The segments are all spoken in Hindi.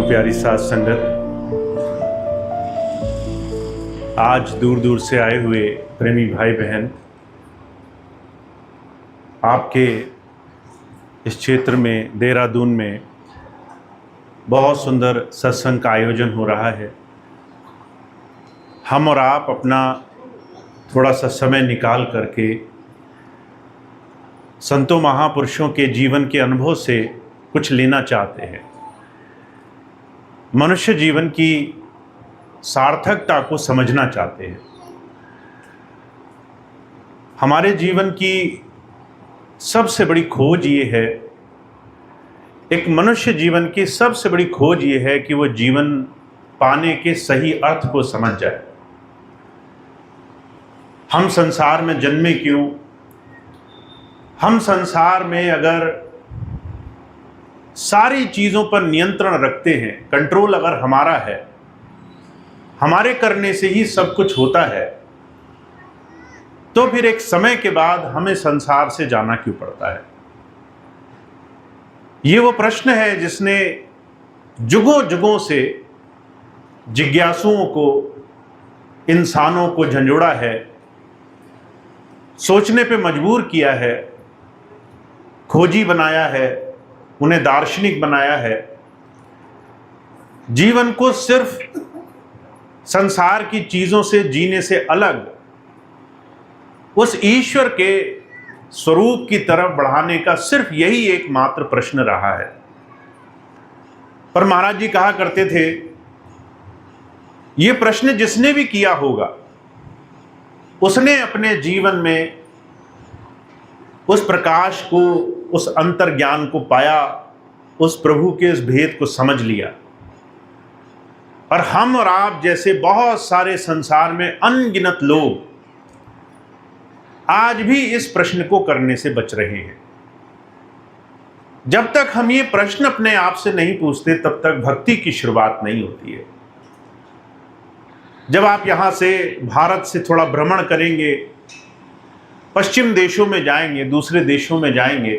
प्यारी साथ संगत, आज दूर दूर से आए हुए प्रेमी भाई बहन, आपके इस क्षेत्र में देहरादून में बहुत सुंदर सत्संग का आयोजन हो रहा है। हम और आप अपना थोड़ा सा समय निकाल करके संतों महापुरुषों के जीवन के अनुभव से कुछ लेना चाहते हैं। मनुष्य जीवन की सार्थकता को समझना चाहते हैं। हमारे जीवन की सबसे बड़ी खोज ये है, एक मनुष्य जीवन की सबसे बड़ी खोज ये है कि वो जीवन पाने के सही अर्थ को समझ जाए। हम संसार में जन्मे क्यों? हम संसार में अगर सारी चीज़ों पर नियंत्रण रखते हैं, कंट्रोल अगर हमारा है, हमारे करने से ही सब कुछ होता है, तो फिर एक समय के बाद हमें संसार से जाना क्यों पड़ता है? ये वो प्रश्न है जिसने जुगों जुगों से जिज्ञासुओं को, इंसानों को झंझोड़ा है, सोचने पे मजबूर किया है, खोजी बनाया है, उन्हें दार्शनिक बनाया है। जीवन को सिर्फ संसार की चीजों से जीने से अलग उस ईश्वर के स्वरूप की तरफ बढ़ाने का सिर्फ यही एकमात्र प्रश्न रहा है। पर महाराज जी कहा करते थे, यह प्रश्न जिसने भी किया होगा उसने अपने जीवन में उस प्रकाश को, उस अंतर्ज्ञान को पाया, उस प्रभु के इस भेद को समझ लिया। और हम और आप जैसे बहुत सारे संसार में अनगिनत लोग आज भी इस प्रश्न को करने से बच रहे हैं। जब तक हम ये प्रश्न अपने आप से नहीं पूछते, तब तक भक्ति की शुरुआत नहीं होती है। जब आप यहां से भारत से थोड़ा भ्रमण करेंगे, पश्चिम देशों में जाएंगे, दूसरे देशों में जाएंगे,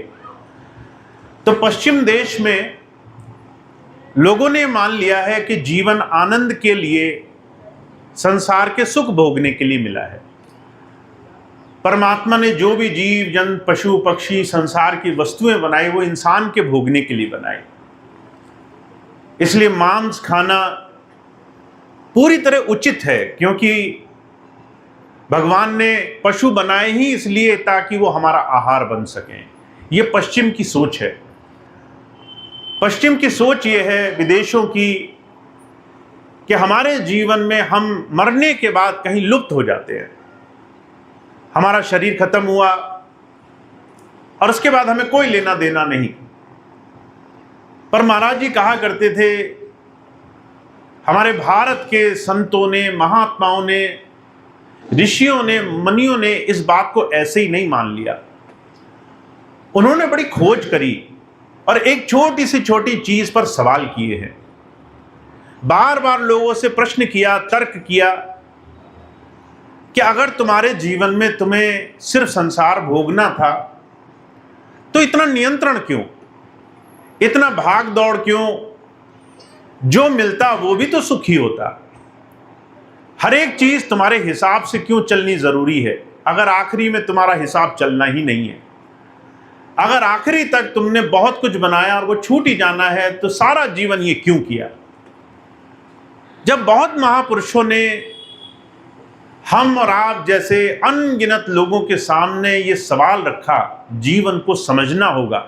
तो पश्चिम देश में लोगों ने मान लिया है कि जीवन आनंद के लिए, संसार के सुख भोगने के लिए मिला है। परमात्मा ने जो भी जीव जंतु, पशु पक्षी, संसार की वस्तुएं बनाई, वो इंसान के भोगने के लिए बनाई। इसलिए मांस खाना पूरी तरह उचित है, क्योंकि भगवान ने पशु बनाए ही इसलिए ताकि वो हमारा आहार बन सकें। ये पश्चिम की सोच है। पश्चिम की सोच ये है विदेशों की कि हमारे जीवन में हम मरने के बाद कहीं लुप्त हो जाते हैं। हमारा शरीर खत्म हुआ और उसके बाद हमें कोई लेना देना नहीं। पर महाराज जी कहा करते थे, हमारे भारत के संतों ने, महात्माओं ने, ऋषियों ने, मुनियों ने इस बात को ऐसे ही नहीं मान लिया। उन्होंने बड़ी खोज करी और एक छोटी से छोटी चीज पर सवाल किए हैं। बार बार लोगों से प्रश्न किया, तर्क किया कि अगर तुम्हारे जीवन में तुम्हें सिर्फ संसार भोगना था, तो इतना नियंत्रण क्यों, इतना भाग दौड़ क्यों? जो मिलता वो भी तो सुखी होता। हर एक चीज तुम्हारे हिसाब से क्यों चलनी जरूरी है, अगर आखिरी में तुम्हारा हिसाब चलना ही नहीं है? अगर आखिरी तक तुमने बहुत कुछ बनाया और वो छूट ही जाना है, तो सारा जीवन ये क्यों किया? जब बहुत महापुरुषों ने हम और आप जैसे अनगिनत लोगों के सामने ये सवाल रखा, जीवन को समझना होगा।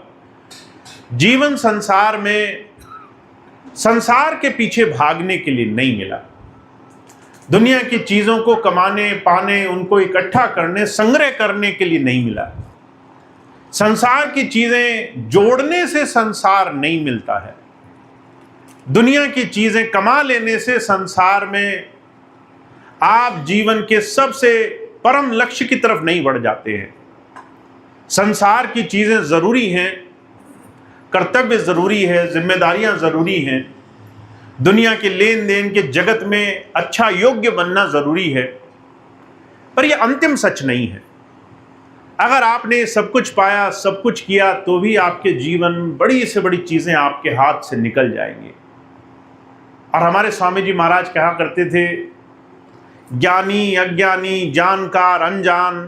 जीवन संसार में संसार के पीछे भागने के लिए नहीं मिला। दुनिया की चीजों को कमाने, पाने, उनको इकट्ठा करने, संग्रह करने के लिए नहीं मिला। संसार की चीजें जोड़ने से संसार नहीं मिलता है। दुनिया की चीजें कमा लेने से संसार में आप जीवन के सबसे परम लक्ष्य की तरफ नहीं बढ़ जाते हैं। संसार की चीजें जरूरी हैं, कर्तव्य जरूरी है, जिम्मेदारियां जरूरी हैं, दुनिया के लेन देन के जगत में अच्छा योग्य बनना जरूरी है, पर यह अंतिम सच नहीं है। अगर आपने सब कुछ पाया, सब कुछ किया, तो भी आपके जीवन बड़ी से बड़ी चीजें आपके हाथ से निकल जाएंगी। और हमारे स्वामी जी महाराज कहा करते थे, ज्ञानी अज्ञानी, जानकार अनजान,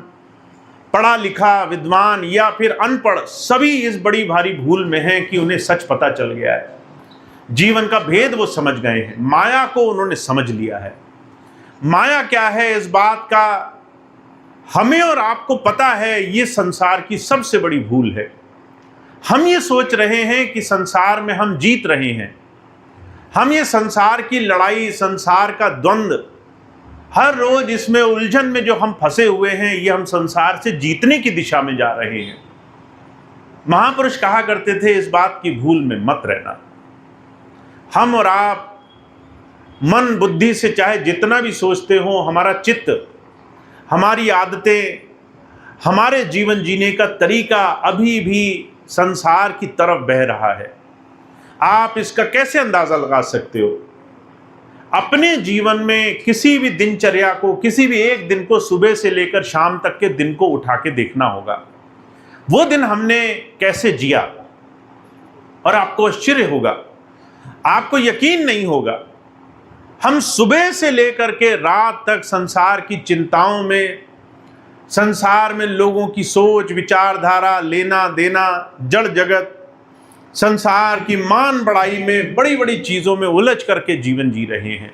पढ़ा लिखा विद्वान या फिर अनपढ़, सभी इस बड़ी भारी भूल में हैं कि उन्हें सच पता चल गया है, जीवन का भेद वो समझ गए हैं, माया को उन्होंने समझ लिया है। माया क्या है इस बात का हमें और आपको पता है, ये संसार की सबसे बड़ी भूल है। हम ये सोच रहे हैं कि संसार में हम जीत रहे हैं। हम ये संसार की लड़ाई, संसार का द्वंद्व, हर रोज इसमें उलझन में जो हम फंसे हुए हैं, ये हम संसार से जीतने की दिशा में जा रहे हैं। महापुरुष कहा करते थे, इस बात की भूल में मत रहना। हम और आप मन बुद्धि से चाहे जितना भी सोचते हो, हमारा चित्त, हमारी आदतें, हमारे जीवन जीने का तरीका अभी भी संसार की तरफ बह रहा है। आप इसका कैसे अंदाजा लगा सकते हो? अपने जीवन में किसी भी दिनचर्या को, किसी भी एक दिन को सुबह से लेकर शाम तक के दिन को उठा के देखना होगा, वो दिन हमने कैसे जिया। और आपको आश्चर्य होगा, आपको यकीन नहीं होगा, हम सुबह से लेकर के रात तक संसार की चिंताओं में, संसार में लोगों की सोच विचारधारा, लेना देना, जड़ जगत, संसार की मान बढ़ाई में, बड़ी बड़ी चीजों में उलझ करके जीवन जी रहे हैं।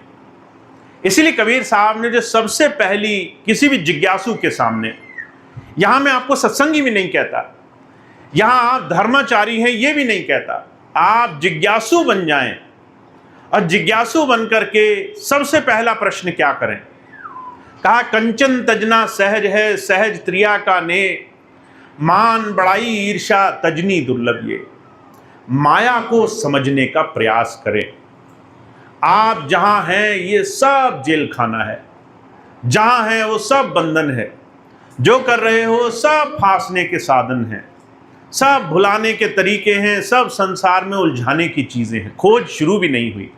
इसीलिए कबीर साहब ने जो सबसे पहली किसी भी जिज्ञासु के सामने, यहां मैं आपको सत्संगी भी नहीं कहता, यहां आप धर्माचारी हैं ये भी नहीं कहता, आप जिज्ञासु बन जाएं। और जिज्ञासु बन करके सबसे पहला प्रश्न क्या करें? कहा, कंचन तजना सहज है, सहज त्रिया का ने, मान बढ़ाई ईर्षा तजनी दुर्लभ। ये माया को समझने का प्रयास करें। आप जहां हैं ये सब जेल खाना है, जहां हैं वो सब बंधन है, जो कर रहे हो सब फांसने के साधन हैं, सब भुलाने के तरीके हैं, सब संसार में उलझाने की चीजें हैं। खोज शुरू भी नहीं हुई।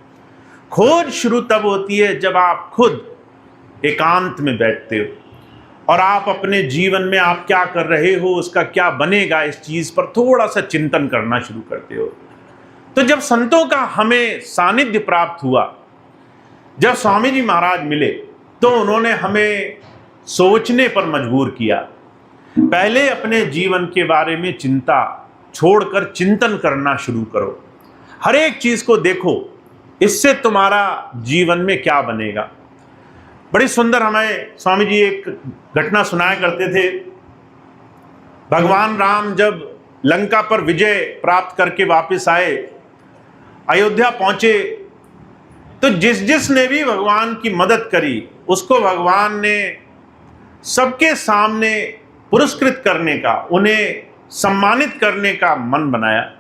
खोज शुरू तब होती है जब आप खुद एकांत में बैठते हो और आप अपने जीवन में आप क्या कर रहे हो, उसका क्या बनेगा, इस चीज पर थोड़ा सा चिंतन करना शुरू करते हो। तो जब संतों का हमें सानिध्य प्राप्त हुआ, जब स्वामी जी महाराज मिले, तो उन्होंने हमें सोचने पर मजबूर किया। पहले अपने जीवन के बारे में चिंता छोड़कर चिंतन करना शुरू करो। हर एक चीज को देखो, इससे तुम्हारा जीवन में क्या बनेगा। बड़ी सुंदर हमें स्वामी जी एक घटना सुनाया करते थे। भगवान राम जब लंका पर विजय प्राप्त करके वापस आए, अयोध्या पहुंचे, तो जिसने भी भगवान की मदद करी, उसको भगवान ने सबके सामने पुरस्कृत करने का, उन्हें सम्मानित करने का मन बनाया।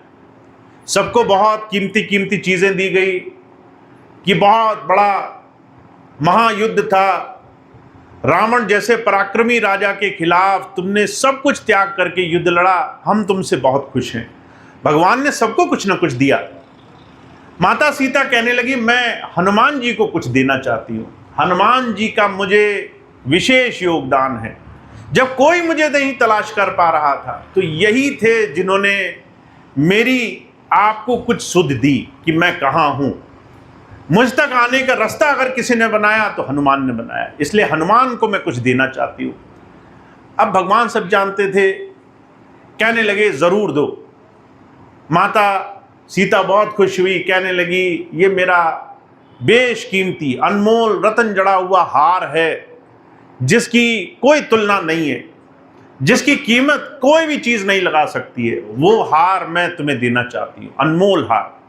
सबको बहुत कीमती कीमती चीजें दी गई कि बहुत बड़ा महायुद्ध था, रावण जैसे पराक्रमी राजा के खिलाफ तुमने सब कुछ त्याग करके युद्ध लड़ा, हम तुमसे बहुत खुश हैं। भगवान ने सबको कुछ न कुछ दिया। माता सीता कहने लगी, मैं हनुमान जी को कुछ देना चाहती हूँ, हनुमान जी का मुझे विशेष योगदान है। जब कोई मुझे नहीं तलाश कर पा रहा था, तो यही थे जिन्होंने मेरी आपको कुछ सुध दी कि मैं कहाँ हूँ। मुझ तक आने का रास्ता अगर किसी ने बनाया तो हनुमान ने बनाया, इसलिए हनुमान को मैं कुछ देना चाहती हूँ। अब भगवान सब जानते थे, कहने लगे जरूर दो। माता सीता बहुत खुश हुई, कहने लगी, ये मेरा बेशकीमती अनमोल रतन जड़ा हुआ हार है, जिसकी कोई तुलना नहीं है, जिसकी कीमत कोई भी चीज नहीं लगा सकती है, वो हार मैं तुम्हें देना चाहती हूँ, अनमोल हार।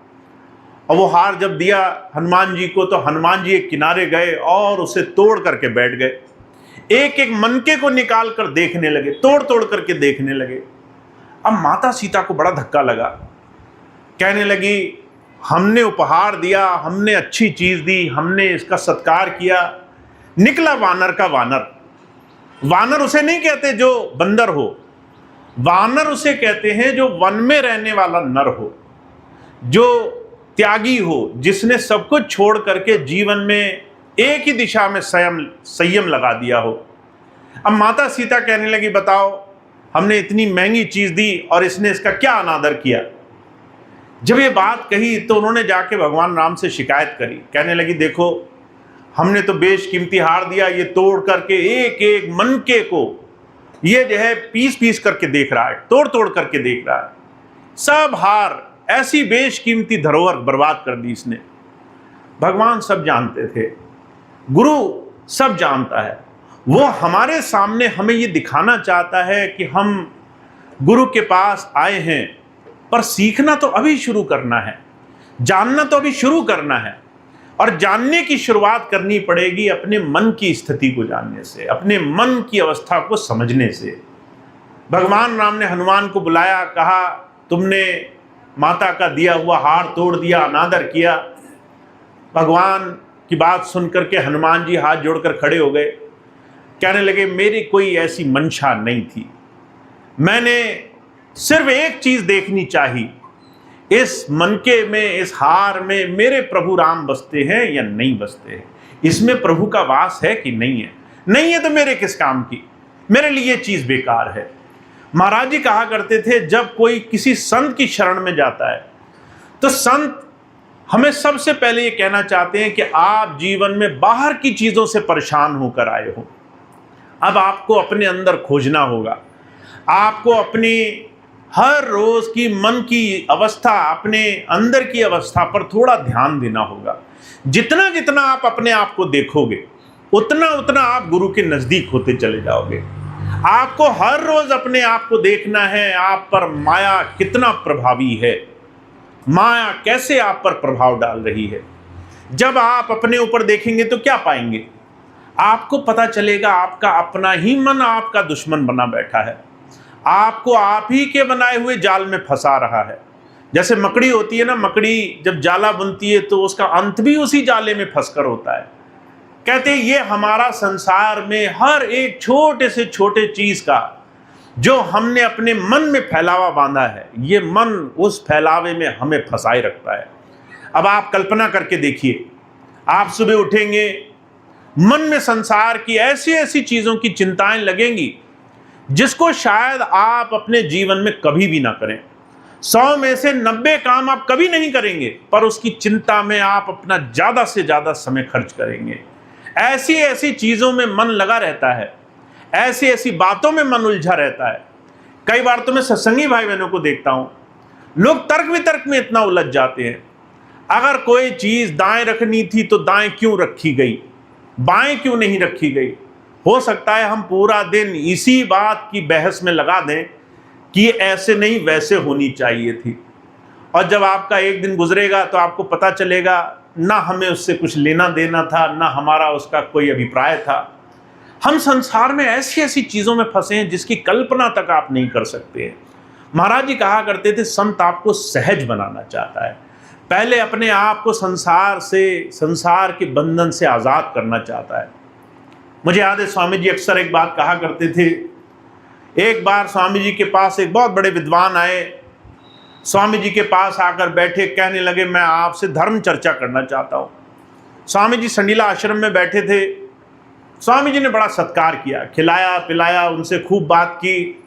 और वो हार जब दिया हनुमान जी को, तो हनुमान जी एक किनारे गए और उसे तोड़ करके बैठ गए। एक एक मनके को निकाल कर देखने लगे, तोड़ तोड़ करके देखने लगे। अब माता सीता को बड़ा धक्का लगा, कहने लगी, हमने उपहार दिया, हमने अच्छी चीज दी, हमने इसका सत्कार किया, निकला वानर का वानर। वानर उसे नहीं कहते जो बंदर हो, वानर उसे कहते हैं जो वन में रहने वाला नर हो, जो त्यागी हो, जिसने सब कुछ छोड़ करके जीवन में एक ही दिशा में संयम लगा दिया हो। अब माता सीता कहने लगी, बताओ हमने इतनी महंगी चीज दी और इसने इसका क्या अनादर किया। जब ये बात कही तो उन्होंने जाके भगवान राम से शिकायत करी। कहने लगी, देखो हमने तो बेशकीमती हार दिया, ये तोड़ करके एक एक मनके को ये जो है पीस पीस करके देख रहा है, तोड़ तोड़ करके देख रहा है। सब हार, ऐसी बेशकीमती धरोहर बर्बाद कर दी इसने। भगवान सब जानते थे, गुरु सब जानता है। वो हमारे सामने हमें ये दिखाना चाहता है कि हम गुरु के पास आए हैं, पर सीखना तो अभी शुरू करना है, जानना तो अभी शुरू करना है। और जानने की शुरुआत करनी पड़ेगी अपने मन की स्थिति को जानने से, अपने मन की अवस्था को समझने से। भगवान राम ने हनुमान को बुलाया, कहा तुमने माता का दिया हुआ हार तोड़ दिया, अनादर किया। भगवान की बात सुनकर के हनुमान जी हाथ जोड़कर खड़े हो गए। कहने लगे, मेरी कोई ऐसी मंशा नहीं थी, मैंने सिर्फ एक चीज देखनी चाहिए, इस मनके में, इस हार में मेरे प्रभु राम बसते हैं या नहीं बसते हैं, इसमें प्रभु का वास है कि नहीं है। नहीं है तो मेरे किस काम की, मेरे लिए ये चीज बेकार है। महाराज जी कहा करते थे, जब कोई किसी संत की शरण में जाता है तो संत हमें सबसे पहले ये कहना चाहते हैं कि आप जीवन में बाहर की चीजों से परेशान होकर आए हो, अब आपको अपने अंदर खोजना होगा। आपको अपनी हर रोज की मन की अवस्था, अपने अंदर की अवस्था पर थोड़ा ध्यान देना होगा। जितना जितना आप अपने आप को देखोगे, उतना उतना आप गुरु के नजदीक होते चले जाओगे। आपको हर रोज अपने आप को देखना है, आप पर माया कितना प्रभावी है, माया कैसे आप पर प्रभाव डाल रही है। जब आप अपने ऊपर देखेंगे तो क्या पाएंगे, आपको पता चलेगा आपका अपना ही मन आपका दुश्मन बना बैठा है, आपको आप ही के बनाए हुए जाल में फंसा रहा है। जैसे मकड़ी होती है ना, मकड़ी जब जाला बुनती है तो उसका अंत भी उसी जाले में फंसकर होता है। कहते हैं ये हमारा संसार में हर एक छोटे से छोटे चीज का जो हमने अपने मन में फैलावा बांधा है, ये मन उस फैलावे में हमें फंसाए रखता है। अब आप कल्पना करके देखिए, आप सुबह उठेंगे, मन में संसार की ऐसी ऐसी चीजों की चिंताएं लगेंगी जिसको शायद आप अपने जीवन में कभी भी ना करें। 100 में से 90 काम आप कभी नहीं करेंगे, पर उसकी चिंता में आप अपना ज्यादा से ज्यादा समय खर्च करेंगे। ऐसी ऐसी चीजों में मन लगा रहता है, ऐसी ऐसी बातों में मन उलझा रहता है। कई बार तो मैं सत्संगी भाई बहनों को देखता हूं, लोग तर्क वितर्क में इतना उलझ जाते हैं। अगर कोई चीज दाएं रखनी थी तो दाएं क्यों रखी गई, बाएं क्यों नहीं रखी गई। हो सकता है हम पूरा दिन इसी बात की बहस में लगा दें कि ऐसे नहीं वैसे होनी चाहिए थी, और जब आपका एक दिन गुजरेगा तो आपको पता चलेगा ना हमें उससे कुछ लेना देना था, ना हमारा उसका कोई अभिप्राय था। हम संसार में ऐसी ऐसी चीजों में फंसे हैं जिसकी कल्पना तक आप नहीं कर सकते हैं। महाराज जी कहा करते थे, संत आपको सहज बनाना चाहता है, पहले अपने आप को संसार से, संसार के बंधन से आजाद करना चाहता है। मुझे याद है स्वामी जी अक्सर एक बात कहा करते थे। एक बार स्वामी जी के पास एक बहुत बड़े विद्वान आए, स्वामी जी के पास आकर बैठे, कहने लगे मैं आपसे धर्म चर्चा करना चाहता हूँ। स्वामी जी संडीला आश्रम में बैठे थे, स्वामी जी ने बड़ा सत्कार किया, खिलाया पिलाया, उनसे खूब बात की।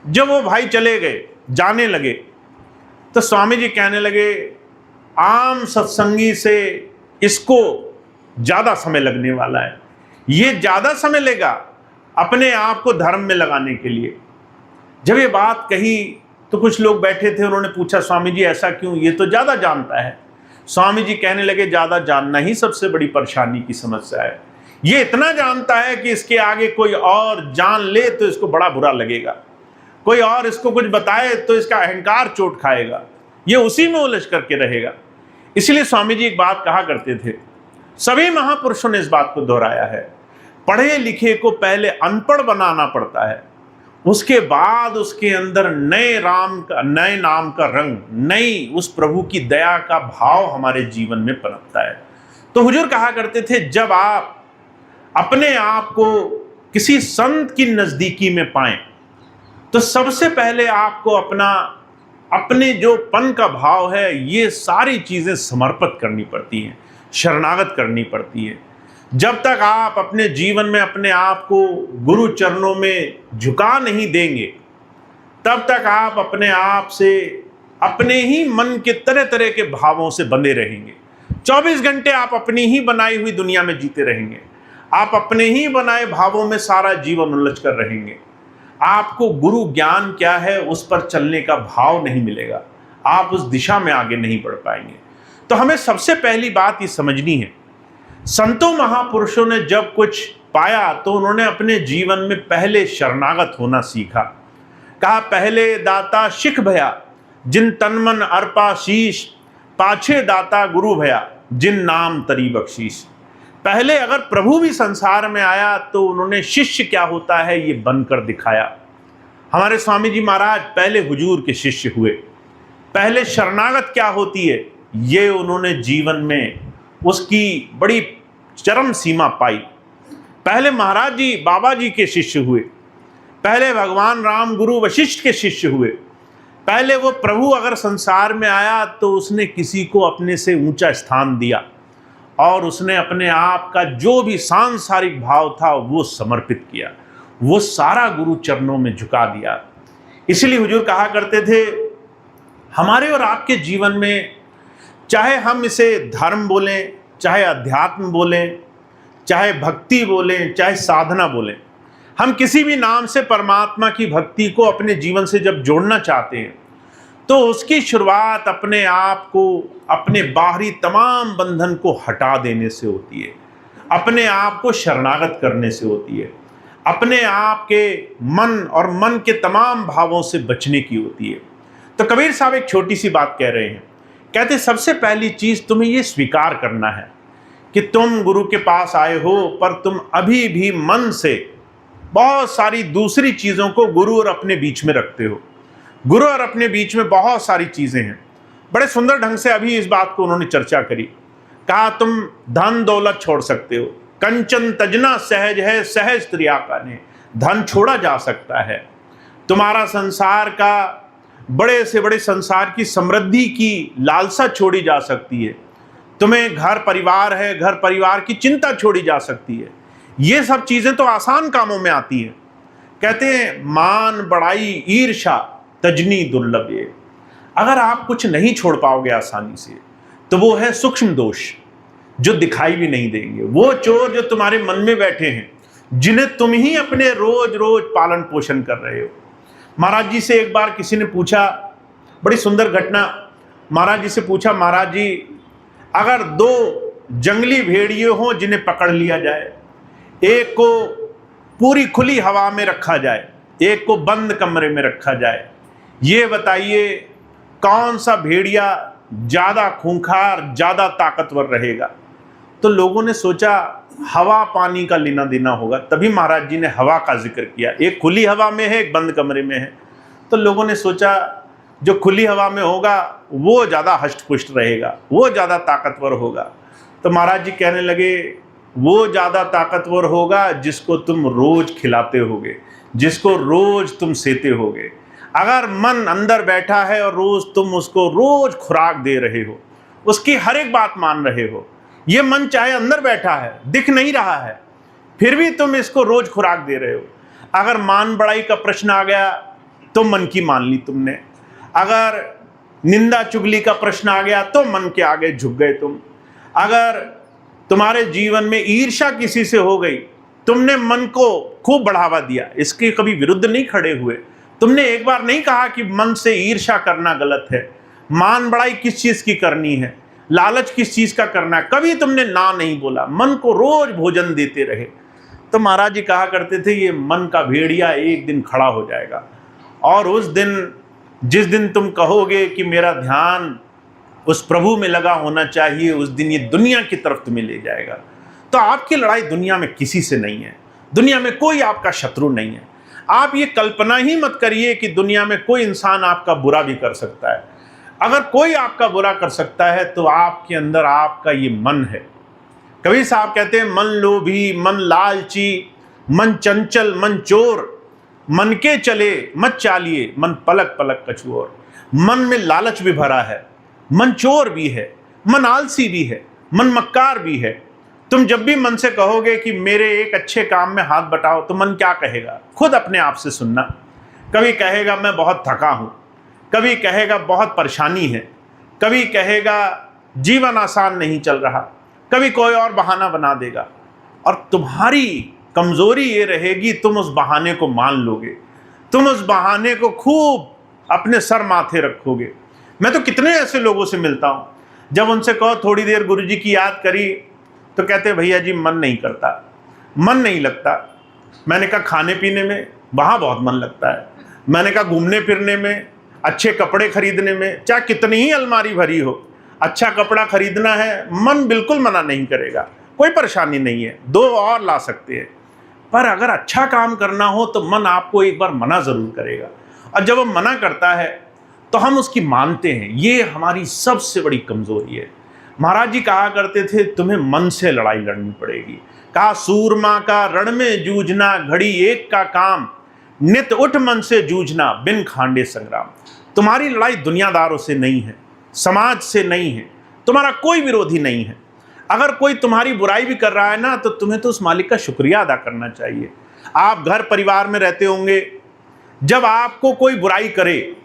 जब वो भाई चले गए, जाने लगे, तो स्वामी जी कहने लगे आम सत्संगी से इसको ज़्यादा समय लगने वाला है, ये ज़्यादा समय लेगा अपने आप को धर्म में लगाने के लिए। जब ये बात कही तो कुछ लोग बैठे थे, उन्होंने पूछा स्वामी जी ऐसा क्यों, ये तो ज़्यादा जानता है। स्वामी जी कहने लगे ज़्यादा जानना ही सबसे बड़ी परेशानी की समस्या है। ये इतना जानता है कि इसके आगे कोई और जान ले तो इसको बड़ा बुरा लगेगा, कोई और इसको कुछ बताए तो इसका अहंकार चोट खाएगा, ये उसी में उलझ करके रहेगा। इसलिए स्वामी जी एक बात कहा करते थे, सभी महापुरुषों ने इस बात को दोहराया है, पढ़े लिखे को पहले अनपढ़ बनाना पड़ता है, उसके बाद उसके अंदर नए नाम का रंग, नई उस प्रभु की दया का भाव हमारे जीवन में पनपता है। तो हुजूर कहा करते थे, जब आप अपने आप को किसी संत की नजदीकी में पाएं तो सबसे पहले आपको अपने जो पन का भाव है, ये सारी चीजें समर्पित करनी पड़ती हैं, शरणागत करनी पड़ती है। जब तक आप अपने जीवन में अपने आप को गुरु चरणों में झुका नहीं देंगे, तब तक आप अपने आप से अपने ही मन के तरह तरह के भावों से बंधे रहेंगे। 24 घंटे आप अपनी ही बनाई हुई दुनिया में जीते रहेंगे। आप अपने ही बनाए भावों में सारा जीवन उलझ कर रहेंगे। आपको गुरु ज्ञान क्या है उस पर चलने का भाव नहीं मिलेगा। आप उस दिशा में आगे नहीं बढ़ पाएंगे। तो हमें सबसे पहली बात ये समझनी है, संतों महापुरुषों ने जब कुछ पाया तो उन्होंने अपने जीवन में पहले शरणागत होना सीखा। कहा, पहले दाता शिख भया जिन तन मन अर्पा शीश, पाछे दाता गुरु भया जिन नाम तरी बख्शीश। पहले अगर प्रभु भी संसार में आया तो उन्होंने शिष्य क्या होता है ये बनकर दिखाया। हमारे स्वामी जी महाराज पहले हुजूर के शिष्य हुए। पहले शरणागत क्या होती है ये उन्होंने जीवन में उसकी बड़ी चरम सीमा पाई। पहले महाराज जी बाबा जी के शिष्य हुए। पहले भगवान राम गुरु वशिष्ठ के शिष्य हुए। पहले वो प्रभु अगर संसार में आया तो उसने किसी को अपने से ऊंचा स्थान दिया और उसने अपने आप का जो भी सांसारिक भाव था वो समर्पित किया, वो सारा गुरु चरणों में झुका दिया। इसलिए हुजूर कहा करते थे, हमारे और आपके जीवन में चाहे हम इसे धर्म बोलें, चाहे अध्यात्म बोलें, चाहे भक्ति बोलें, चाहे साधना बोलें, हम किसी भी नाम से परमात्मा की भक्ति को अपने जीवन से जब जोड़ना चाहते हैं तो उसकी शुरुआत अपने आप को, अपने बाहरी तमाम बंधन को हटा देने से होती है, अपने आप को शरणागत करने से होती है, अपने आप के मन और मन के तमाम भावों से बचने की होती है। तो कबीर साहब एक छोटी सी बात कह रहे हैं, कहते सबसे पहली चीज तुम्हें ये स्वीकार करना है कि तुम गुरु के पास आए हो पर तुम अभी भी मन से बहुत सारी दूसरी चीजों को गुरु और अपने बीच में रखते हो। गुरु और अपने बीच में बहुत सारी चीजें हैं। बड़े सुंदर ढंग से अभी इस बात को उन्होंने चर्चा करी। कहा तुम धन दौलत छोड़ सकते हो, कंचन तजना सहज है सहज त्रिया का ने, धन छोड़ा जा सकता है। तुम्हारा संसार का बड़े से बड़े संसार की समृद्धि की लालसा छोड़ी जा सकती है। तुम्हें घर परिवार है, घर परिवार की चिंता छोड़ी जा सकती है। ये सब चीजें तो आसान कामों में आती हैं। कहते हैं मान बड़ाई ईर्षा तजनी दुर्लभ। ये अगर आप कुछ नहीं छोड़ पाओगे आसानी से तो वो है सूक्ष्म दोष जो दिखाई भी नहीं देंगे। वो चोर जो तुम्हारे मन में बैठे हैं, जिन्हें तुम ही अपने रोज रोज पालन पोषण कर रहे हो। महाराज जी से एक बार किसी ने पूछा, बड़ी सुंदर घटना, महाराज जी से पूछा, महाराज जी अगर दो जंगली भेड़िए हों जिन्हें पकड़ लिया जाए, एक को पूरी खुली हवा में रखा जाए, एक को बंद कमरे में रखा जाए, ये बताइए कौन सा भेड़िया ज्यादा खूंखार ज्यादा ताकतवर रहेगा। तो लोगों ने सोचा हवा पानी का लेना देना होगा, तभी महाराज जी ने हवा का जिक्र किया। एक खुली हवा में है, एक बंद कमरे में है। तो लोगों ने सोचा जो खुली हवा में होगा वो ज़्यादा हष्ट-पुष्ट रहेगा, वो ज़्यादा ताकतवर होगा। तो महाराज जी कहने लगे वो ज़्यादा ताकतवर होगा जिसको तुम रोज खिलाते होगे, जिसको रोज तुम सेते होगे। अगर मन अंदर बैठा है और रोज तुम उसको रोज खुराक दे रहे हो, उसकी हर एक बात मान रहे हो, ये मन चाहे अंदर बैठा है, दिख नहीं रहा है, फिर भी तुम इसको रोज खुराक दे रहे हो। अगर मान बड़ाई का प्रश्न आ गया तो मन की मान ली तुमने, अगर निंदा चुगली का प्रश्न आ गया तो मन के आगे झुक गए तुम, अगर तुम्हारे जीवन में ईर्ष्या किसी से हो गई, तुमने मन को खूब बढ़ावा दिया, इसके कभी विरुद्ध नहीं खड़े हुए। तुमने एक बार नहीं कहा कि मन से ईर्ष्या करना गलत है, मान बड़ाई किस चीज की करनी है, लालच किस चीज का करना है, कभी तुमने ना नहीं बोला, मन को रोज भोजन देते रहे। तो महाराज जी कहा करते थे ये मन का भेड़िया एक दिन खड़ा हो जाएगा और उस दिन, जिस दिन तुम कहोगे कि मेरा ध्यान उस प्रभु में लगा होना चाहिए, उस दिन ये दुनिया की तरफ तुम्हें ले जाएगा। तो आपकी लड़ाई दुनिया में किसी से नहीं है, दुनिया में कोई आपका शत्रु नहीं है। आप ये कल्पना ही मत करिए कि दुनिया में कोई इंसान आपका बुरा भी कर सकता है। अगर कोई आपका बुरा कर सकता है तो आपके अंदर आपका ये मन है। कबीर साहब कहते हैं मन लोभी, मन लालची, मन चंचल, मन चोर, मन के चले मत चालिए, मन पलक पलक कछुओर। मन में लालच भी भरा है, मन चोर भी है, मन आलसी भी है, मन मक्कार भी है। तुम जब भी मन से कहोगे कि मेरे एक अच्छे काम में हाथ बटाओ, तो मन क्या कहेगा? खुद अपने आप से सुनना। कभी कहेगा मैं बहुत थका हूं, कभी कहेगा बहुत परेशानी है, कभी कहेगा जीवन आसान नहीं चल रहा, कभी कोई और बहाना बना देगा। और तुम्हारी कमजोरी ये रहेगी, तुम उस बहाने को मान लोगे, तुम उस बहाने को खूब अपने सर माथे रखोगे। मैं तो कितने ऐसे लोगों से मिलता हूं, जब उनसे कहो थोड़ी देर गुरुजी की याद करी तो कहते भैया जी मन नहीं करता, मन नहीं लगता। मैंने कहा खाने पीने में, वहां बहुत मन लगता है। मैंने कहा घूमने फिरने में, अच्छे कपड़े खरीदने में, चाहे कितनी ही अलमारी भरी हो, अच्छा कपड़ा खरीदना है, मन बिल्कुल मना नहीं करेगा, कोई परेशानी नहीं है, 2 और ला सकते हैं। पर अगर अच्छा काम करना हो तो मन आपको एक बार मना जरूर करेगा, और जब वो मना करता है तो हम उसकी मानते हैं। ये हमारी सबसे बड़ी कमजोरी है। महाराज जी कहा करते थे तुम्हें मन से लड़ाई लड़नी पड़ेगी। कहा सूरमा का रण में जूझना, घड़ी एक का काम, नित उठ मन से जूझना, बिन खांडे संग्राम। तुम्हारी लड़ाई दुनियादारों से नहीं है, समाज से नहीं है, तुम्हारा कोई विरोधी नहीं है। अगर कोई तुम्हारी बुराई भी कर रहा है ना, तो तुम्हें तो उस मालिक का शुक्रिया अदा करना चाहिए। आप घर परिवार में रहते होंगे, जब आपको कोई बुराई करे,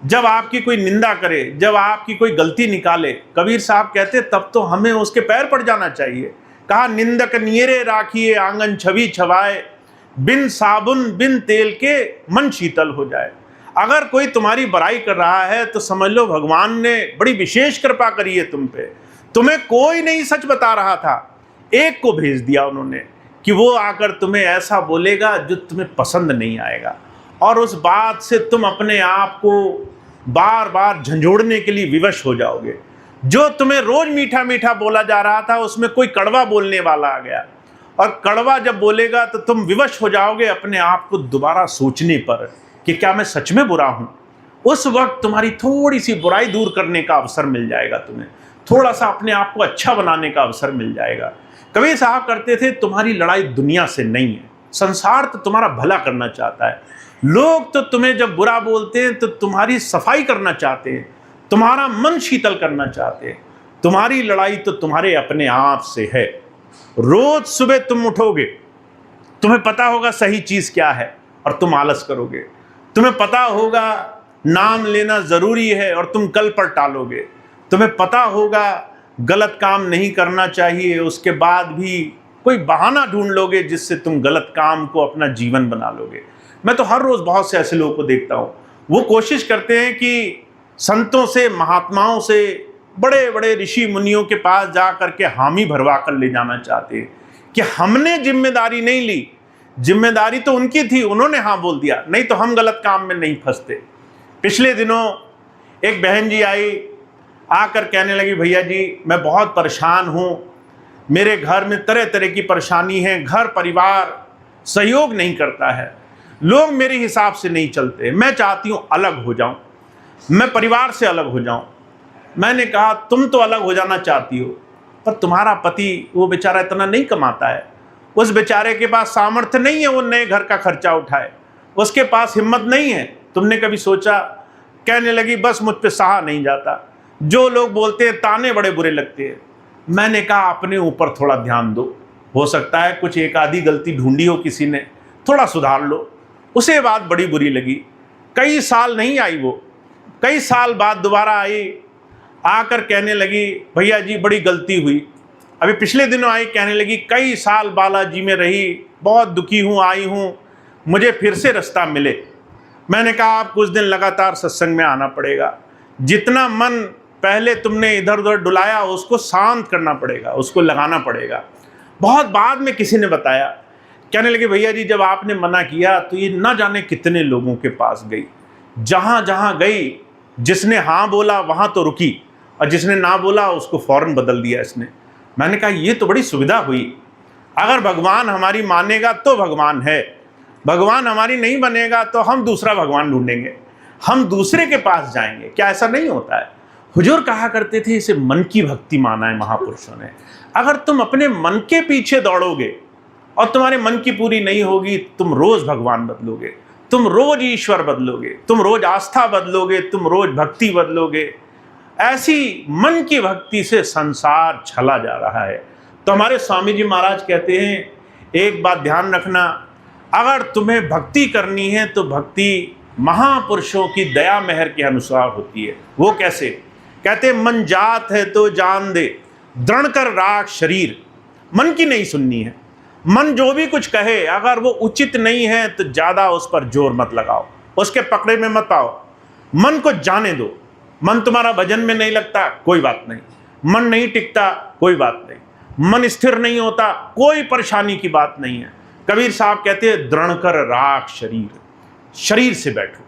जब आपकी कोई निंदा करे, जब आपकी कोई गलती निकाले, कबीर साहब कहते तब तो हमें उसके पैर पड़ जाना चाहिए। कहा निंदक नियरे राखिए, आंगन छवि छवाए, बिन साबुन बिन तेल के मन शीतल हो जाए। अगर कोई तुम्हारी बुराई कर रहा है तो समझ लो भगवान ने बड़ी विशेष कृपा करी है तुम पे। तुम्हें कोई नहीं सच बता रहा था, एक को भेज दिया उन्होंने कि वो आकर तुम्हें ऐसा बोलेगा जो तुम्हें पसंद नहीं आएगा, और उस बात से तुम अपने आप को बार बार झंझोड़ने के लिए विवश हो जाओगे। जो तुम्हें रोज मीठा मीठा बोला जा रहा था, उसमें कोई कड़वा बोलने वाला आ गया, और कड़वा जब बोलेगा तो तुम विवश हो जाओगे अपने आप को दोबारा सोचने पर कि क्या मैं सच में बुरा हूं। उस वक्त तुम्हारी थोड़ी सी बुराई दूर करने का अवसर मिल जाएगा, तुम्हें थोड़ा सा अपने आप को अच्छा बनाने का अवसर मिल जाएगा। कबीर साहब करते थे तुम्हारी लड़ाई दुनिया से नहीं है, संसार तो तुम्हारा भला करना चाहता है। लोग तो तुम्हें जब बुरा बोलते हैं तो तुम्हारी सफाई करना चाहते हैं, तुम्हारा मन शीतल करना चाहते हैं। तुम्हारी लड़ाई तो तुम्हारे अपने आप से है। रोज सुबह तुम उठोगे, तुम्हें पता होगा सही चीज क्या है और तुम आलस करोगे। तुम्हें पता होगा नाम लेना जरूरी है और तुम कल पर टालोगे। तुम्हें पता होगा गलत काम नहीं करना चाहिए, उसके बाद भी कोई बहाना ढूंढ लोगे जिससे तुम गलत काम को अपना जीवन बना लोगे। मैं तो हर रोज बहुत से ऐसे लोगों को देखता हूं, वो कोशिश करते हैं कि संतों से, महात्माओं से, बड़े बड़े ऋषि मुनियों के पास जा करके हामी भरवा कर ले जाना चाहते हैं कि हमने जिम्मेदारी नहीं ली, जिम्मेदारी तो उनकी थी, उन्होंने हाँ बोल दिया, नहीं तो हम गलत काम में नहीं फंसते। पिछले दिनों एक बहन जी आई, आकर कहने लगी भैया जी मैं बहुत परेशान हूँ, मेरे घर में तरह तरह की परेशानी है, घर परिवार सहयोग नहीं करता है, लोग मेरे हिसाब से नहीं चलते, मैं चाहती हूँ अलग हो जाऊँ, मैं परिवार से अलग हो जाऊँ। मैंने कहा तुम तो अलग हो जाना चाहती हो, पर तुम्हारा पति वो बेचारा इतना नहीं कमाता है, उस बेचारे के पास सामर्थ्य नहीं है वो नए घर का खर्चा उठाए, उसके पास हिम्मत नहीं है। तुमने कभी सोचा? कहने लगी बस मुझ पे सहा नहीं जाता, जो लोग बोलते हैं ताने बड़े बुरे लगते हैं। मैंने कहा अपने ऊपर थोड़ा ध्यान दो, हो सकता है कुछ एक आधी गलती ढूंढी हो किसी ने, थोड़ा सुधार लो। उसे बात बड़ी बुरी लगी, कई साल नहीं आई वो, कई साल बाद दोबारा आई, आकर कहने लगी भैया जी बड़ी गलती हुई। अभी पिछले दिनों आई, कहने लगी कई साल बालाजी में रही, बहुत दुखी हूँ, आई हूँ, मुझे फिर से रास्ता मिले। मैंने कहा आप कुछ दिन लगातार सत्संग में आना पड़ेगा, जितना मन पहले तुमने इधर उधर डुलाया उसको शांत करना पड़ेगा, उसको लगाना पड़ेगा। बहुत बाद में किसी ने बताया, कहने लगे भैया जी जब आपने मना किया तो ये ना जाने कितने लोगों के पास गई, जहाँ जहाँ गई जिसने हाँ बोला वहाँ तो रुकी, और जिसने ना बोला उसको फौरन बदल दिया इसने। मैंने कहा ये तो बड़ी सुविधा हुई, अगर भगवान हमारी मानेगा तो भगवान है, भगवान हमारी नहीं बनेगा तो हम दूसरा भगवान ढूंढेंगे, हम दूसरे के पास जाएंगे। क्या ऐसा नहीं होता है? हुजूर कहा करते थे इसे मन की भक्ति माना है महापुरुषों ने। अगर तुम अपने मन के पीछे दौड़ोगे और तुम्हारे मन की पूरी नहीं होगी, तुम रोज भगवान बदलोगे, तुम रोज ईश्वर बदलोगे, तुम रोज आस्था बदलोगे, तुम रोज भक्ति बदलोगे। ऐसी मन की भक्ति से संसार छला जा रहा है। तो हमारे स्वामी जी महाराज कहते हैं एक बात ध्यान रखना, अगर तुम्हें भक्ति करनी है तो भक्ति महापुरुषों की दया मेहर के अनुसार होती है। वो कैसे? कहते मन जात है तो जान दे, दृढ़ कर राख शरीर। मन की नहीं सुननी है। मन जो भी कुछ कहे अगर वो उचित नहीं है तो ज्यादा उस पर जोर मत लगाओ, उसके पकड़े में मत आओ। मन को जाने दो। मन तुम्हारा भजन में नहीं लगता, कोई बात नहीं। मन नहीं टिकता, कोई बात नहीं। मन स्थिर नहीं होता, कोई परेशानी की बात नहीं है। कबीर साहब कहते हैं दृढ़ कर राख शरीर। शरीर से बैठो।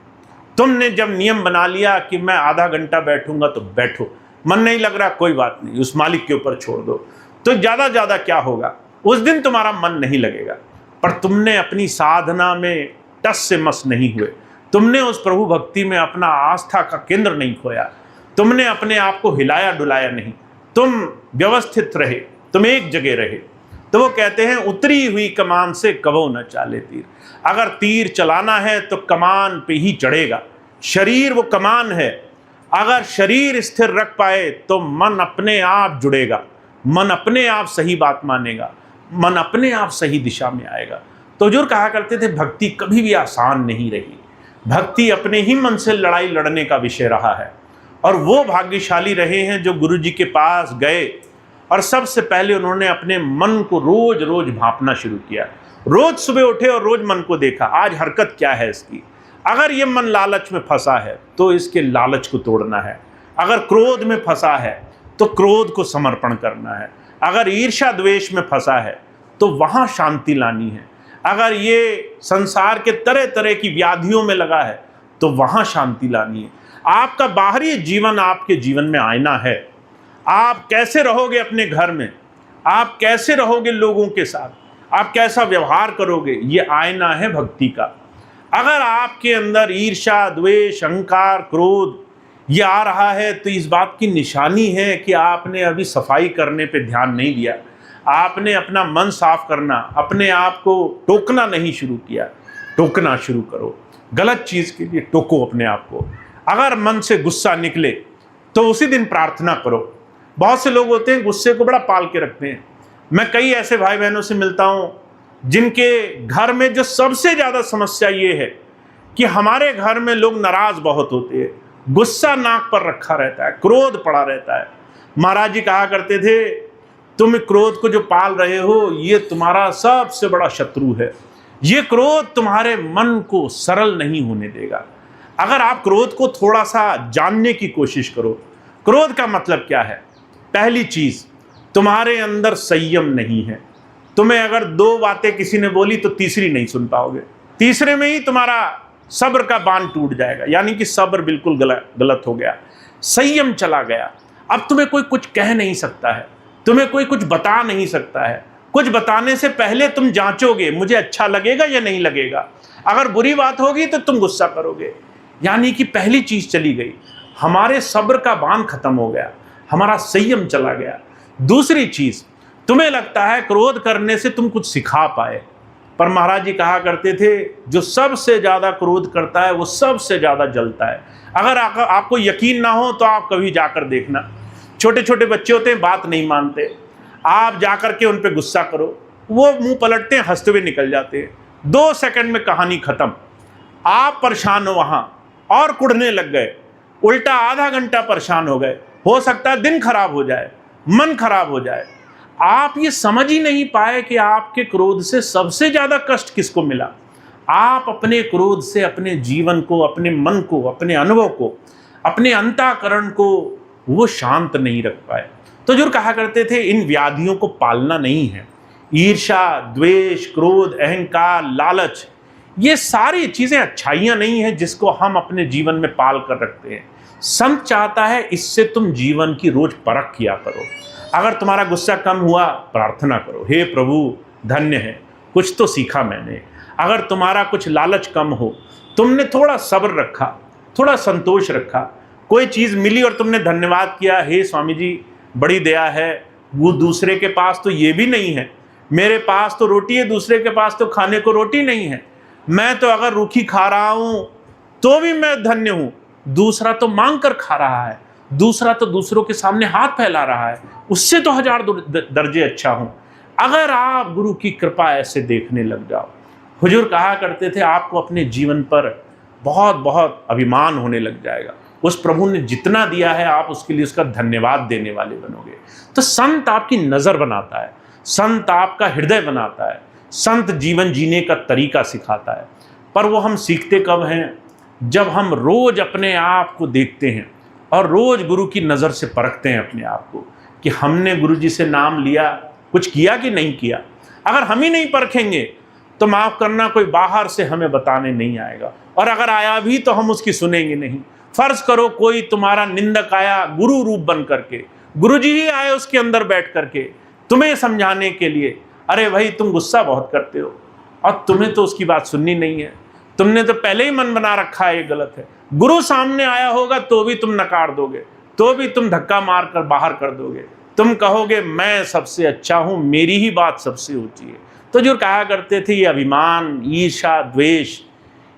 तुमने जब नियम बना लिया कि मैं आधा घंटा बैठूंगा तो बैठो। मन नहीं लग रहा, कोई बात नहीं, उस मालिक के ऊपर छोड़ दो। तो ज्यादा क्या होगा, उस दिन तुम्हारा मन नहीं लगेगा। पर तुमने अपनी साधना में टस से मस नहीं हुए, तुमने उस प्रभु भक्ति में अपना आस्था का केंद्र नहीं खोया, तुमने अपने आप को हिलाया डुलाया नहीं, तुम व्यवस्थित रहे, तुम एक जगह रहे। तो वो कहते हैं उतरी हुई कमान से कबो न चाले तीर। अगर तीर चलाना है तो कमान पे ही चढ़ेगा। शरीर वो कमान है। अगर शरीर स्थिर रख पाए तो मन अपने आप जुड़ेगा, मन अपने आप सही बात मानेगा, मन अपने आप सही दिशा में आएगा। तो हुजूर कहा करते थे भक्ति कभी भी आसान नहीं रही। भक्ति अपने ही मन से लड़ाई लड़ने का विषय रहा है। और वो भाग्यशाली रहे हैं जो गुरु जी के पास गए और सबसे पहले उन्होंने अपने मन को रोज रोज भांपना शुरू किया। रोज सुबह उठे और रोज मन को देखा, आज हरकत क्या है इसकी। अगर ये मन लालच में फंसा है तो इसके लालच को तोड़ना है। अगर क्रोध में फंसा है तो क्रोध को समर्पण करना है। अगर ईर्ष्या द्वेष में फंसा है तो वहां शांति लानी है। अगर ये संसार के तरह तरह की व्याधियों में लगा है तो वहां शांति लानी है। आपका बाहरी जीवन आपके जीवन में आईना है। आप कैसे रहोगे अपने घर में, आप कैसे रहोगे लोगों के साथ, आप कैसा व्यवहार करोगे, ये आईना है भक्ति का। अगर आपके अंदर ईर्ष्या द्वेष अहंकार क्रोध ये आ रहा है तो इस बात की निशानी है कि आपने अभी सफाई करने पे ध्यान नहीं दिया। आपने अपना मन साफ करना, अपने आप को टोकना नहीं शुरू किया। टोकना शुरू करो, गलत चीज के लिए टोको अपने आप को। अगर मन से गुस्सा निकले तो उसी दिन प्रार्थना करो। बहुत से लोग होते हैं गुस्से को बड़ा पाल के रखते हैं। मैं कई ऐसे भाई बहनों से मिलता हूं जिनके घर में जो सबसे ज्यादा समस्या ये है कि हमारे घर में लोग नाराज बहुत होते हैं, गुस्सा नाक पर रखा रहता है, क्रोध पड़ा रहता है। महाराज जी कहा करते थे तुम क्रोध को जो पाल रहे हो ये तुम्हारा सबसे बड़ा शत्रु है। ये क्रोध तुम्हारे मन को सरल नहीं होने देगा। अगर आप क्रोध को थोड़ा सा जानने की कोशिश करो, क्रोध का मतलब क्या है। पहली चीज, तुम्हारे अंदर संयम नहीं है। तुम्हें अगर दो बातें किसी ने बोली तो तीसरी नहीं सुन पाओगे। तीसरे में ही तुम्हारा सब्र का बांध टूट जाएगा, यानी कि सब्र बिल्कुल गलत हो गया, संयम चला गया। अब तुम्हें कोई कुछ कह नहीं सकता है, तुम्हें कोई कुछ बता नहीं सकता है। कुछ बताने से पहले तुम जांचोगे मुझे अच्छा लगेगा या नहीं लगेगा। अगर बुरी बात होगी तो तुम गुस्सा करोगे। यानी कि पहली चीज चली गई, हमारे सब्र का बांध खत्म हो गया, हमारा संयम चला गया। दूसरी चीज, तुम्हें लगता है क्रोध करने से तुम कुछ सिखा पाए, पर महाराज जी कहा करते थे जो सबसे ज्यादा क्रोध करता है वो सबसे ज्यादा जलता है। अगर आपको यकीन ना हो तो आप कभी जाकर देखना, छोटे छोटे बच्चे होते हैं बात नहीं मानते, आप जाकर के उन पे गुस्सा करो, वो मुंह पलटते हैं, हंसते हुए निकल जाते हैं। 2 सेकंड में कहानी खत्म। आप परेशान हो वहां और कुढ़ने लग गए, उल्टा आधा घंटा परेशान हो गए। हो सकता है दिन खराब हो जाए, मन खराब हो जाए। आप ये समझ ही नहीं पाए कि आपके क्रोध से सबसे ज्यादा कष्ट किसको मिला। आप अपने क्रोध से अपने जीवन को, अपने मन को, अपने अनुभव को, अपने अंतःकरण को वो शांत नहीं रख पाए। तो जो कहा करते थे इन व्याधियों को पालना नहीं है। ईर्ष्या द्वेष क्रोध अहंकार लालच ये सारी चीजें अच्छाइयां नहीं है जिसको हम अपने जीवन में पाल कर रखते हैं। संत चाहता है इससे तुम जीवन की रोज परख किया करो। अगर तुम्हारा गुस्सा कम हुआ प्रार्थना करो, हे प्रभु धन्य है कुछ तो सीखा मैंने। अगर तुम्हारा कुछ लालच कम हो, तुमने थोड़ा सब्र रखा, थोड़ा संतोष रखा, कोई चीज मिली और तुमने धन्यवाद किया, हे स्वामी जी बड़ी दया है, वो दूसरे के पास तो ये भी नहीं है, मेरे पास तो रोटी है, दूसरे के पास तो खाने को रोटी नहीं है। मैं तो अगर रूखी खा रहा हूं तो भी मैं धन्य हूं, दूसरा तो मांग कर खा रहा है, दूसरा तो दूसरों के सामने हाथ फैला रहा है, उससे तो 1000 दर्जे अच्छा हूं। अगर आप गुरु की कृपा ऐसे देखने लग जाओ, हुजूर कहा करते थे आपको अपने जीवन पर बहुत बहुत अभिमान होने लग जाएगा। उस प्रभु ने जितना दिया है आप उसके लिए उसका धन्यवाद देने वाले बनोगे। तो संत आपकी नज़र बनाता है, संत आपका हृदय बनाता है, संत जीवन जीने का तरीका सिखाता है। पर वो हम सीखते कब हैं? जब हम रोज़ अपने आप को देखते हैं और रोज़ गुरु की नज़र से परखते हैं अपने आप को कि हमने गुरु जी से नाम लिया, कुछ किया कि नहीं किया। अगर हम ही नहीं परखेंगे तो माफ़ करना कोई बाहर से हमें बताने नहीं आएगा, और अगर आया भी तो हम उसकी सुनेंगे नहीं। फर्ज करो कोई तुम्हारा निंदक आया गुरु रूप बन करके, गुरु जी ही आए उसके अंदर बैठ करके तुम्हें समझाने के लिए, अरे भाई तुम गुस्सा बहुत करते हो और तुम्हें तो उसकी बात सुननी नहीं है, तुमने तो पहले ही मन बना रखा है ये गलत है। गुरु सामने आया होगा तो भी तुम नकार दोगे, तो भी तुम धक्का मार कर बाहर कर दोगे, तुम कहोगे मैं सबसे अच्छा हूं, मेरी ही बात सबसे ऊंची है। तो जो कहा करते थे ये अभिमान, ईर्ष्या, द्वेष,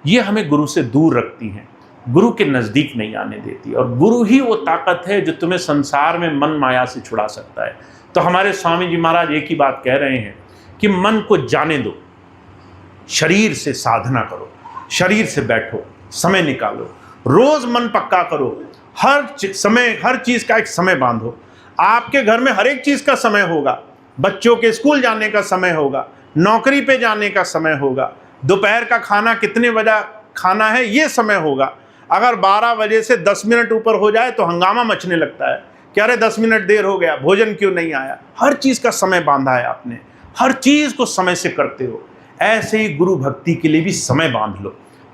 ये हमें गुरु से दूर रखती हैं, गुरु के नज़दीक नहीं आने देती। और गुरु ही वो ताकत है जो तुम्हें संसार में मन माया से छुड़ा सकता है। तो हमारे स्वामी जी महाराज एक ही बात कह रहे हैं कि मन को जाने दो, शरीर से साधना करो, शरीर से बैठो, समय निकालो, रोज मन पक्का करो, हर समय हर चीज़ का एक समय बांधो। आपके घर में हर एक चीज़ का समय होगा, बच्चों के स्कूल जाने का समय होगा, नौकरी पे जाने का समय होगा, दोपहर का खाना कितने बजे खाना है ये समय होगा। अगर 12 बजे से 10 मिनट ऊपर हो जाए तो हंगामा मचने लगता है कि अरे 10 मिनट देर हो गया, भोजन क्यों नहीं आया। हर चीज़ का समय बांधा है आपने, हर चीज़ को समय से करते हो। ऐसे ही गुरु भक्ति के लिए भी समय बांध लो,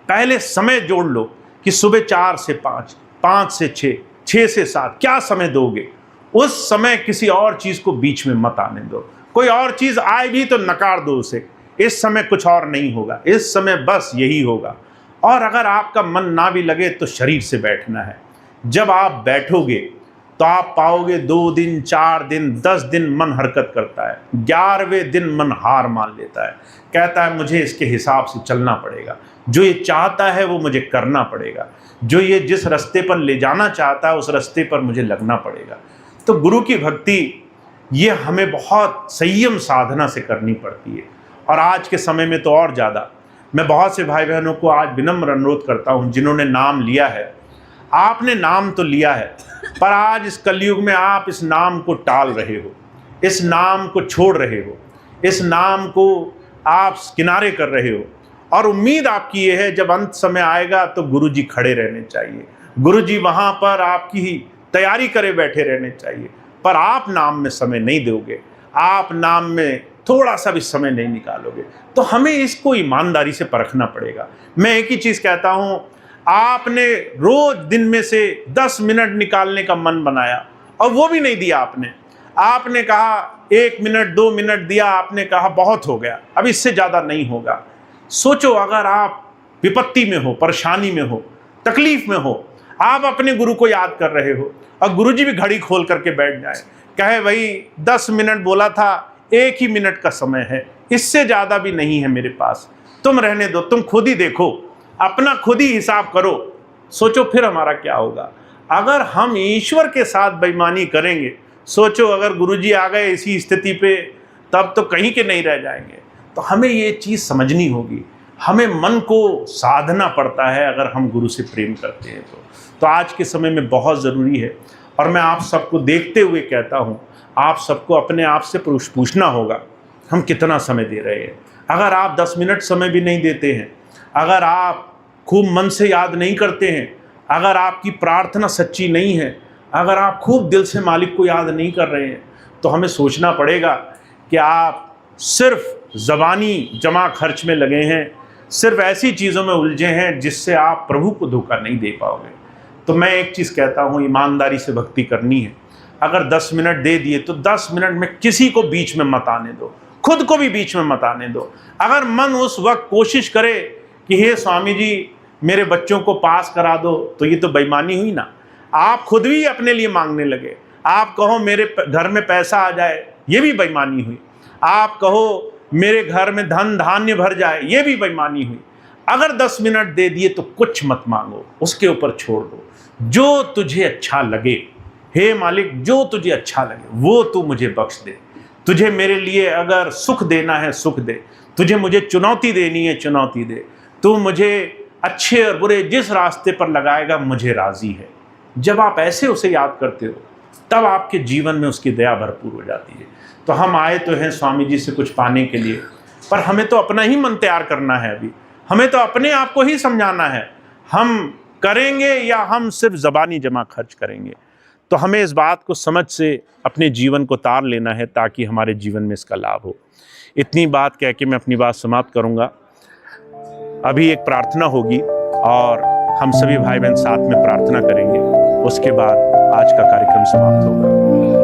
पहले समय जोड़ लो कि सुबह 4 से 5, 5 से 6, 6 से 7 क्या समय दोगे। उस समय किसी और चीज़ को बीच में मत आने दो, कोई और चीज़ आए भी तो नकार दो उसे, इस समय कुछ और नहीं होगा, इस समय बस यही होगा। और अगर आपका मन ना भी लगे तो शरीर से बैठना है। जब आप बैठोगे तो आप पाओगे 2 दिन, 4 दिन, 10 दिन मन हरकत करता है, 11वें दिन मन हार मान लेता है, कहता है मुझे इसके हिसाब से चलना पड़ेगा, जो ये चाहता है वो मुझे करना पड़ेगा, जो ये जिस रास्ते पर ले जाना चाहता है उस रास्ते पर मुझे लगना पड़ेगा। तो गुरु की भक्ति ये हमें बहुत संयम साधना से करनी पड़ती है। और आज के समय में तो और ज़्यादा। मैं बहुत से भाई बहनों को आज विनम्र अनुरोध करता हूँ जिन्होंने नाम लिया है, आपने नाम तो लिया है पर आज इस कलयुग में आप इस नाम को टाल रहे हो, इस नाम को छोड़ रहे हो, इस नाम को आप किनारे कर रहे हो। और उम्मीद आपकी ये है जब अंत समय आएगा तो गुरु जी खड़े रहने चाहिए, गुरु जी वहाँ पर आपकी ही तैयारी करे बैठे रहने चाहिए। पर आप नाम में समय नहीं दोगे, आप नाम में थोड़ा सा भी समय नहीं निकालोगे, तो हमें इसको ईमानदारी से परखना पड़ेगा। मैं एक ही चीज़ कहता हूँ, आपने रोज दिन में से 10 मिनट निकालने का मन बनाया और वो भी नहीं दिया आपने कहा 1 मिनट 2 मिनट दिया, आपने कहा बहुत हो गया, अब इससे ज़्यादा नहीं होगा। सोचो अगर आप विपत्ति में हो, परेशानी में हो, तकलीफ में हो, आप अपने गुरु को याद कर रहे हो और गुरु जी भी घड़ी खोल करके बैठ जाए, कहे भाई 10 मिनट बोला था, 1 ही मिनट का समय है, इससे ज़्यादा भी नहीं है मेरे पास, तुम रहने दो, तुम खुद ही देखो, अपना खुद ही हिसाब करो। सोचो फिर हमारा क्या होगा अगर हम ईश्वर के साथ बेईमानी करेंगे। सोचो अगर गुरुजी आ गए इसी स्थिति पे, तब तो कहीं के नहीं रह जाएंगे। तो हमें ये चीज़ समझनी होगी, हमें मन को साधना पड़ता है अगर हम गुरु से प्रेम करते हैं तो आज के समय में बहुत ज़रूरी है। और मैं आप सबको देखते हुए कहता हूँ, आप सबको अपने आप से पूछना होगा हम कितना समय दे रहे हैं। अगर आप 10 मिनट समय भी नहीं देते हैं, अगर आप खूब मन से याद नहीं करते हैं, अगर आपकी प्रार्थना सच्ची नहीं है, अगर आप खूब दिल से मालिक को याद नहीं कर रहे हैं, तो हमें सोचना पड़ेगा कि आप सिर्फ ज़बानी जमा खर्च में लगे हैं, सिर्फ ऐसी चीज़ों में उलझे हैं जिससे आप प्रभु को धोखा नहीं दे पाओगे। तो मैं एक चीज़ कहता हूँ, ईमानदारी से भक्ति करनी है। अगर 10 मिनट दे दिए तो 10 मिनट में किसी को बीच में मत आने दो, खुद को भी बीच में मत आने दो। अगर मन उस वक्त कोशिश करे कि हे स्वामी जी मेरे बच्चों को पास करा दो, तो ये तो बेईमानी हुई ना। आप खुद भी अपने लिए मांगने लगे, आप कहो मेरे घर में पैसा आ जाए, ये भी बेईमानी हुई। आप कहो मेरे घर में धन धान्य भर जाए, ये भी बेईमानी हुई। अगर 10 मिनट दे दिए तो कुछ मत मांगो, उसके ऊपर छोड़ दो। जो तुझे अच्छा लगे, हे मालिक जो तुझे अच्छा लगे वो तू मुझे बख्श दे। तुझे मेरे लिए अगर सुख देना है सुख दे, तुझे मुझे चुनौती देनी है चुनौती दे, तू मुझे अच्छे और बुरे जिस रास्ते पर लगाएगा मुझे राजी है। जब आप ऐसे उसे याद करते हो तब आपके जीवन में उसकी दया भरपूर हो जाती है। तो हम आए तो हैं स्वामी जी से कुछ पाने के लिए, पर हमें तो अपना ही मन तैयार करना है। अभी हमें तो अपने आप को ही समझाना है, हम करेंगे या हम सिर्फ ज़बानी जमा खर्च करेंगे। तो हमें इस बात को समझ से अपने जीवन को तार लेना है ताकि हमारे जीवन में इसका लाभ हो। इतनी बात कह के मैं अपनी बात समाप्त करूंगा। अभी एक प्रार्थना होगी और हम सभी भाई बहन साथ में प्रार्थना करेंगे, उसके बाद आज का कार्यक्रम समाप्त होगा।